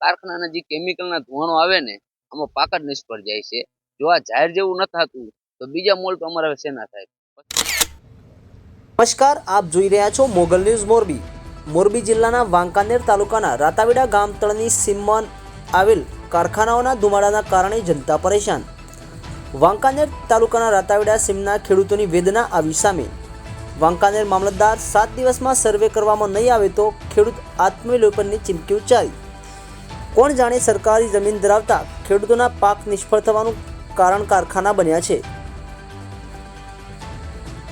કારખાનાના જે કેમિકલના ધુમાડો આવે ને આમાં પાક જ નિષ્ફળ જાય છે। જો આ જાહેર જેવું ન થતું તો બીજા મોલ તો અમારે શેના થાય। નમસ્કાર, આપ જોઈ રહ્યા છો મોગલ ન્યૂઝ મોરબી। મોરબી જિલ્લાના વાંકાનેર તાલુકાના રાતાવીડા ગામ તળની સીમમાં આવેલ કારખાનાઓના ધુમાડાના કારણે જનતા પરેશાન। વાંકાનેર તાલુકાના રાતાવીડા સીમના ખેડૂતોની વેદના આવી સામે। વાંકાનેર મામલતદાર 7 દિવસમાં સર્વે કરવામાં નહીં આવે તો ખેડૂત આત્મવિલોપનની ચીમકી ઉચ્ચારી। કોણ જાણે સરકારી જમીન ધરાવતા ખેડૂતોના પાક નિષ્ફળ થવાનું કારણ કારખાના બન્યા છે।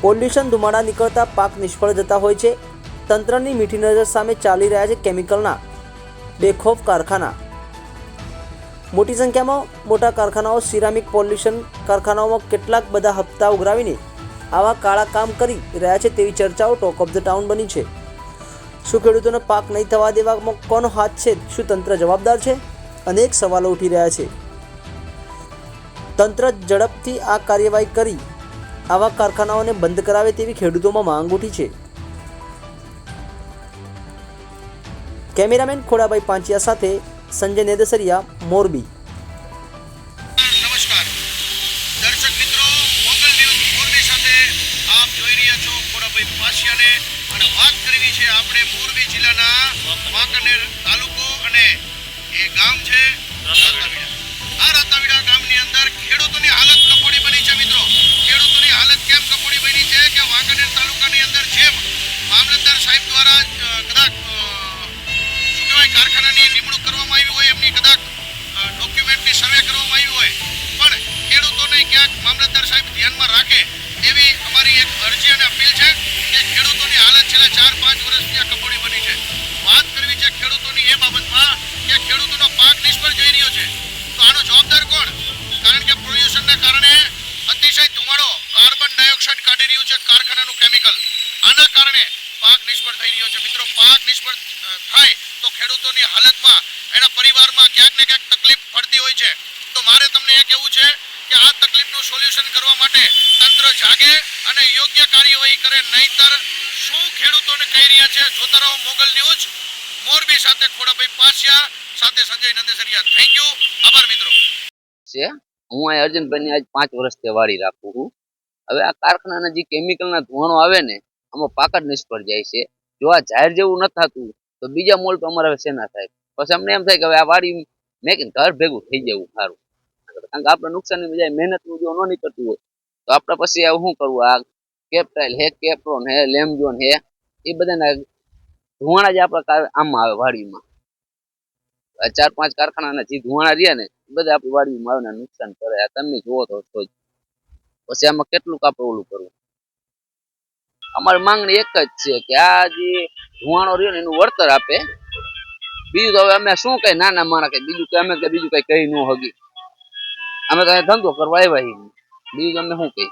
પોલ્યુશન ધુમાડા નીકળતા પાક નિષ્ફળ જતા હોય છે। તંત્રની મીઠી નજર સામે ચાલી રહ્યા છે કેમિકલના બેખોફ કારખાના। મોટી સંખ્યામાં મોટા કારખાનાઓ સિરામિક પોલ્યુશન કારખાનાઓમાં કેટલાક બધા હપ્તા ઉઘરાવીને આવા કાળા કામ કરી રહ્યા છે તેવી ચર્ચાઓ ટોક ઓફ ધ ટાઉન બની છે। શું ખેડૂતોને પાક નહીં થવા દેવામાં કોનો હાથ છે? શું તંત્ર જવાબદાર છે? અનેક સવાલો ઉઠી રહ્યા છે। તંત્ર ઝડપથી આ કાર્યવાહી કરી આવા કારખાનાઓને બંધ કરાવે તેવી ખેડૂતોમાં માંગ ઉઠી છે। કેમેરામેન ખોડાભાઈ પાંચિયા સાથે સંજય નેદસરિયા, મોરબી। નમસ્કાર દર્શક મિત્રો, મોગલ ન્યૂઝ મોરબી સાથે આપ જોઈ રહ્યા છો ખોડાભાઈ પાંચિયાને અને વાત કરવી છે આપણે મોરબી જિલ્લાના વાંકાનેર તાલુકો અને એ ગામ છે રાતાવીડા। આ રાતાવીડા ગામની અંદર ખેડૂતોની હાલત કફોડી બની છે મિત્રો। ખેડૂતોની હાલત કેમ કફોડી બની છે કે વાંકાનેર તાલુકાની અંદર જેમ મામલતદાર સાહેબ દ્વારા કદાચ કારખાનાની નિમણૂક કરવામાં આવી હોય, એમની કદાચ ડોક્યુમેન્ટની સર્વે કરવામાં આવી હોય, પણ ખેડૂતોને ક્યાંક મામલતદાર સાહેબ ધ્યાનમાં રાખે એવી અમારી એક અરજી અને અપીલ છે કે ખેડૂતોની હાલત છેલ્લા 4-5 વર્ષથી આ કફોડી બની છે। વાત કરવી છે ખેડૂતોની એ બાબતમાં કે ખેડૂતોનો પાક નિષ્ફળ જઈ રહ્યો છે, તો આનો જવાબદાર કોણ? કારણ કે પોલ્યુશનના કારણે અતિશય ધુમાડો કાર્બન ડાયોક્સાઇડ કાઢી રહ્યું છે કારખાનાનું કેમિકલ। આના કારણે પાક નિષ્ફળ થઈ રહ્યો છે મિત્રો। પાક નિષ્ફળ થાય તો ખેડૂતોની હાલતમાં, એના પરિવારમાં ક્યાંક ને ક્યાંક તકલીફ પડતી હોય છે। તો મારે તમને એ કહેવું છે કે આ તકલીફનું સોલ્યુશન કરવા માટે તંત્ર જાગે અને યોગ્ય કાર્યવાહી કરે, નહીતર શું ખેડૂતોને કહી રહ્યા છે જોતા રહો મોગલ ન્યૂઝ મોરબી સાથે ખોડાભાઈ પાંચિયા સાથે સંજય નંદેસરિયા। થેન્ક યુ, આભાર મિત્રો। હું આ અર્જુનભાઈની આજ 5 વર્ષથી વાડી રાખું છું। હવે આ કારખાનાના જે કેમિકલના ધુમાડો આવે ને આમાં પાક જ નિષ્ફળ જાય છે। જો આ જાહેર જેવું ન થતું તો બીજા મોલ તો અમારે શેના થાય। પછી અમને એમ થાય કે હવે આ વાડી મેં ઘર ભેગું થઈ જવું સારું, કારણ કે આપણે નુકસાનની બજાય મહેનતનું જો ન નીકળતું હોય તો આપણે પછી શું કરવું? આ કેપ્ટાઇલ હે, કેપ્રોન હે, લેમજોન હે, એ બધાના ધુવાણા જ આપણા આમાં આવે વાડીમાં। 4-5 કારખાનાના જે ધુવાણા રહ્યા ને બધા આપણી વાડીમાં આવે ને નુકસાન કરે। આ તમે જોવો તો પછી આમાં કેટલું આપણે ઓલું કરવું? અમારી માંગણી એક જ છે કે આ જે ધુવાણો રહ્યો ને એનું વળતર આપે। બીજું તો હવે અમે શું કઈ નાના માણસ બીજું કઈ કહી ન હગી। અમે તો ધંધો કરવા આવ્યા, બીજું અમે શું કહી?